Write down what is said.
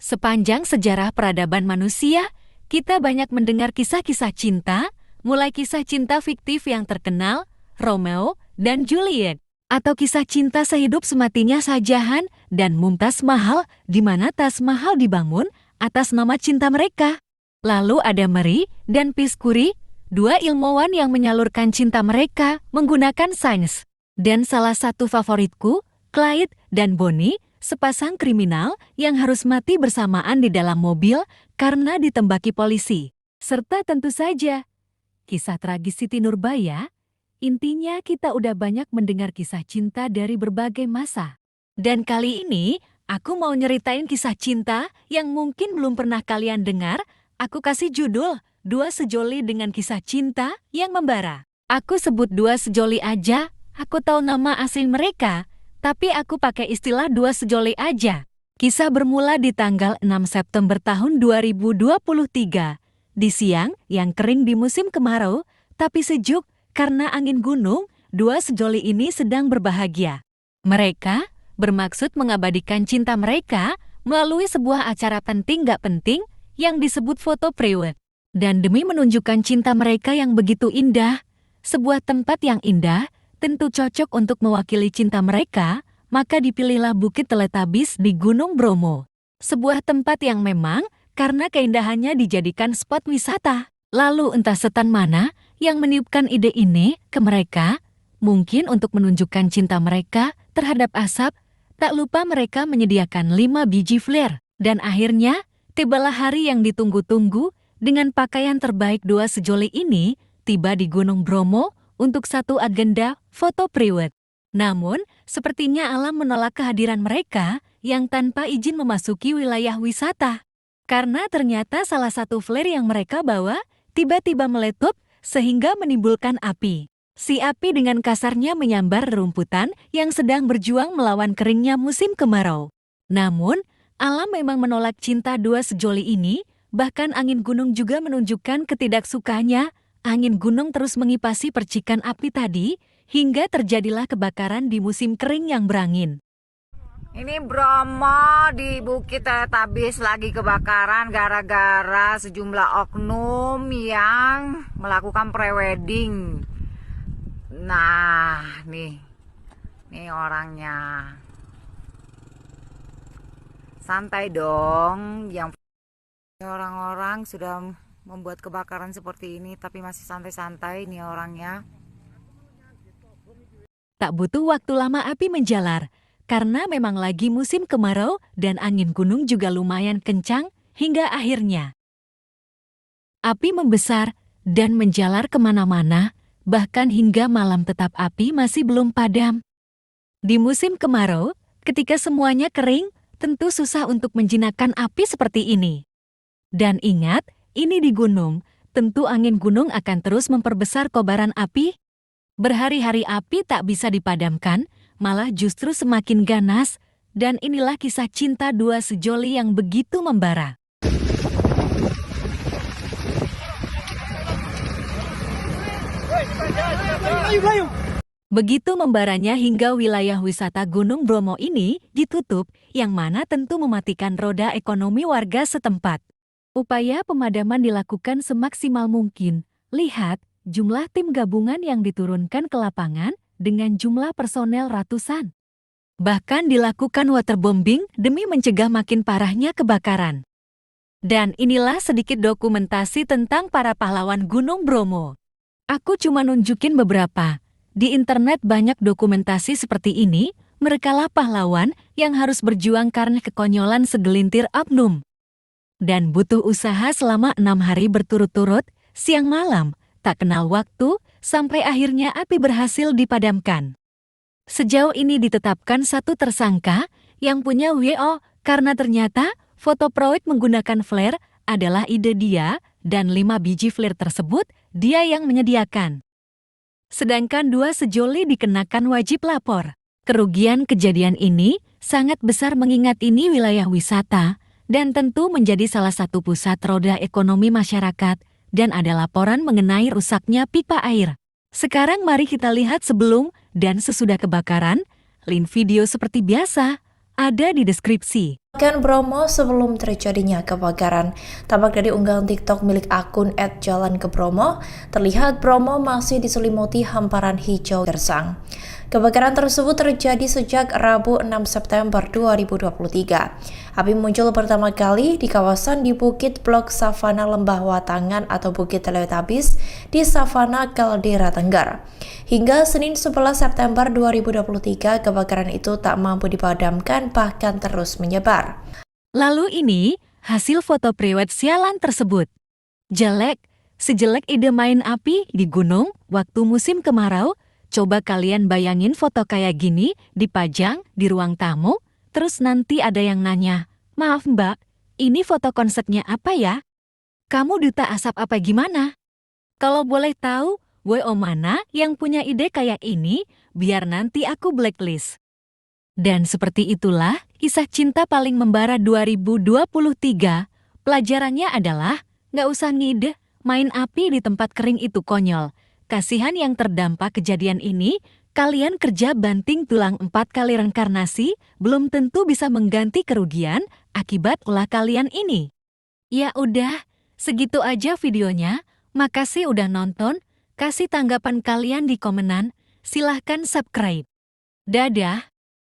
Sepanjang sejarah peradaban manusia, kita banyak mendengar kisah-kisah cinta, mulai kisah cinta fiktif yang terkenal, Romeo dan Juliet, atau kisah cinta sehidup sematinya Shahjahan dan Mumtaz Mahal, di mana Taj Mahal dibangun atas nama cinta mereka. Lalu ada Marie dan Pierre Curie, dua ilmuwan yang menyalurkan cinta mereka menggunakan sains. Dan salah satu favoritku, Clyde dan Bonnie, sepasang kriminal yang harus mati bersamaan di dalam mobil karena ditembaki polisi. Serta tentu saja, kisah tragis Siti Nurbaya. Intinya kita udah banyak mendengar kisah cinta dari berbagai masa. Dan kali ini, aku mau nyeritain kisah cinta yang mungkin belum pernah kalian dengar. Aku kasih judul, Dua Sejoli dengan Kisah Cinta yang Membara. Aku sebut dua sejoli aja, aku tahu nama asli mereka, tapi aku pakai istilah dua sejoli aja. Kisah bermula di tanggal 6 September tahun 2023. Di siang yang kering di musim kemarau, tapi sejuk karena angin gunung, dua sejoli ini sedang berbahagia. Mereka bermaksud mengabadikan cinta mereka melalui sebuah acara penting gak penting yang disebut foto private. Dan demi menunjukkan cinta mereka yang begitu indah, sebuah tempat yang indah tentu cocok untuk mewakili cinta mereka, maka dipilihlah Bukit Teletabis di Gunung Bromo. Sebuah tempat yang memang karena keindahannya dijadikan spot wisata. Lalu entah setan mana yang meniupkan ide ini ke mereka, mungkin untuk menunjukkan cinta mereka terhadap asap, tak lupa mereka menyediakan 5 biji flare. Dan akhirnya, tibalah hari yang ditunggu-tunggu dengan pakaian terbaik dua sejoli ini tiba di Gunung Bromo untuk satu agenda foto private. Namun, sepertinya alam menolak kehadiran mereka yang tanpa izin memasuki wilayah wisata. Karena ternyata salah satu flare yang mereka bawa tiba-tiba meletup sehingga menimbulkan api. Si api dengan kasarnya menyambar rerumputan yang sedang berjuang melawan keringnya musim kemarau. Namun, alam memang menolak cinta dua sejoli ini, bahkan angin gunung juga menunjukkan ketidaksukanya. Angin gunung terus mengipasi percikan api tadi, hingga terjadilah kebakaran di musim kering yang berangin. Ini Bromo di Bukit Teletabis lagi kebakaran gara-gara sejumlah oknum yang melakukan prewedding. Nah, nih orangnya. Santai dong, yang orang-orang sudah membuat kebakaran seperti ini tapi masih santai-santai nih orangnya. Tak butuh waktu lama api menjalar, karena memang lagi musim kemarau dan angin gunung juga lumayan kencang hingga akhirnya api membesar dan menjalar kemana-mana, bahkan hingga malam tetap api masih belum padam. Di musim kemarau, ketika semuanya kering, tentu susah untuk menjinakkan api seperti ini. Dan ingat, ini di gunung, tentu angin gunung akan terus memperbesar kobaran api. Berhari-hari api tak bisa dipadamkan, malah justru semakin ganas, dan inilah kisah cinta dua sejoli yang begitu membara. Begitu membaranya hingga wilayah wisata Gunung Bromo ini ditutup, yang mana tentu mematikan roda ekonomi warga setempat. Upaya pemadaman dilakukan semaksimal mungkin. Lihat, jumlah tim gabungan yang diturunkan ke lapangan dengan jumlah personel ratusan. Bahkan dilakukan waterbombing demi mencegah makin parahnya kebakaran. Dan inilah sedikit dokumentasi tentang para pahlawan Gunung Bromo. Aku cuma nunjukin beberapa. Di internet banyak dokumentasi seperti ini, merekalah pahlawan yang harus berjuang karena kekonyolan segelintir oknum. Dan butuh usaha selama 6 hari berturut-turut, siang malam, tak kenal waktu, sampai akhirnya api berhasil dipadamkan. Sejauh ini ditetapkan satu tersangka yang punya WO karena ternyata foto proyek menggunakan flare adalah ide dia dan 5 biji flare tersebut dia yang menyediakan. Sedangkan dua sejoli dikenakan wajib lapor. Kerugian kejadian ini sangat besar mengingat ini wilayah wisata dan tentu menjadi salah satu pusat roda ekonomi masyarakat dan ada laporan mengenai rusaknya pipa air. Sekarang mari kita lihat sebelum dan sesudah kebakaran. Link video seperti biasa ada di deskripsi. Bromo sebelum terjadinya kebakaran. Tampak dari unggahan TikTok milik akun @jalan_ke_bromo, terlihat Bromo masih diselimuti hamparan hijau gersang. Kebakaran tersebut terjadi sejak Rabu 6 September 2023. Api muncul pertama kali di kawasan di Bukit Blok Savana Lembah Watangan atau Bukit Teletabis di Savana Caldera Tengger. Hingga Senin 11 September 2023, kebakaran itu tak mampu dipadamkan bahkan terus menyebar. Lalu ini hasil foto priwet sialan tersebut. Jelek, sejelek ide main api di gunung waktu musim kemarau. Coba kalian bayangin foto kayak gini dipajang di ruang tamu, terus nanti ada yang nanya, "Maaf mbak, ini foto konsepnya apa ya? Kamu duta asap apa gimana?" Kalau boleh tahu, WO mana yang punya ide kayak ini, biar nanti aku blacklist. Dan seperti itulah kisah cinta paling membara 2023. Pelajarannya adalah, nggak usah ngide, main api di tempat kering itu konyol. Kasihan yang terdampak kejadian ini, kalian kerja banting tulang 4 kali reinkarnasi, belum tentu bisa mengganti kerugian akibat ulah kalian ini. Ya udah, segitu aja videonya. Makasih udah nonton, kasih tanggapan kalian di komenan, silahkan subscribe. Dadah!